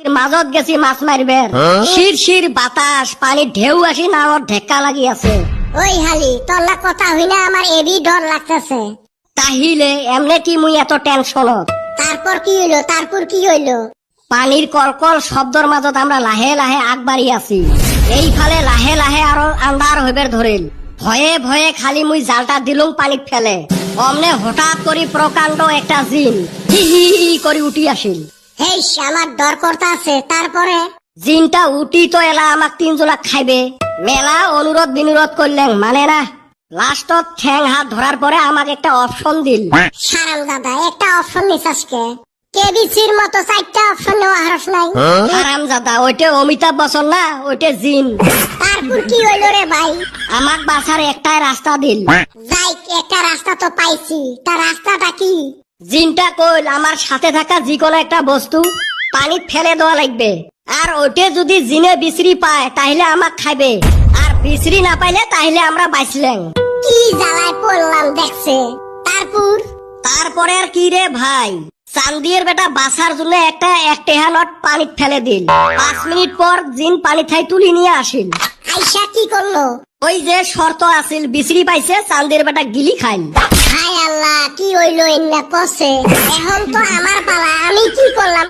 মাজত গেছি মাছ মারবের শির শির বাতাস পানির ঢেউ আসি না ওর ঢেক্কা লাগি আছে। ওই হালি তোর কথা হইনা আমার এবি ডর লাগতেছে। তাহিলে এমনে কি মুই এত টেনশনত? তারপর কি হইলো? পানির কলকল শব্দর মাজত আমরা লাহে লাহে আগবাড়ি আছি। এইফালে লাহে লাহে আরো আন্ধার হইবের ধরিল। ভয়ে ভয়ে খালি মুই জালটা দিলুম পানিত ফেলে। অমনে হঠাৎ করি প্রকাণ্ড একটা জিন হি হি হি করি উঠি আসিল। হেই আমার ডর করতে আছে। তারপরে জিনটা উঠি তো এলা আমাক তিনজোলা খাইবে। মেলা অনুরোধ বিনুরোধ করলেন মানে না। লাস্টত ঠ্যাং হাত ধরার পরে আমাকে একটা অপশন দিল। সারাম দাদা একটা অপশন নিছাসকে কেবিসির মতো চারটা অপশন নেওয়া হারস নাই। হারামজাদা ওইটা অমিতাভ বচ্চন না, ওইটা জিন। তারপর কি হইলো রে ভাই? আমাক বাঁচার একটাই রাস্তা দিল। যাই একটা রাস্তা তো পাইছি, তার রাস্তাটা কি? জিনটা কইল আমার সাথে থাকা যে কোনো একটা বস্তু পানি ফেলে দেওয়া লাগবে। আর ওইটা যদি জিনে বিশ্রি পায় তাহলে আমাক খাইবে, আর বিশ্রি না পাইলে তাহলে আমরা বাঁচলেন। কি জ্বালায় পড়লাম দেখছে। তারপরে আর কি রে ভাই, চান্দিয়ের বেটা বাসার জন্য একটা এক টেহা নট পানি ফেলে দিল। 5 মিনিট পর জিন পানি খাই তুলি নিয়ে আসিল। আইসা কি করলো? ওই যে শর্ত আছিল বিশ্রি পাইছে চান্দির বেটা গিলি খাইল। হায় আল্লাহ কি হইলো এন্না কসে। এখন তো আমার পালা, আমি কি করলাম?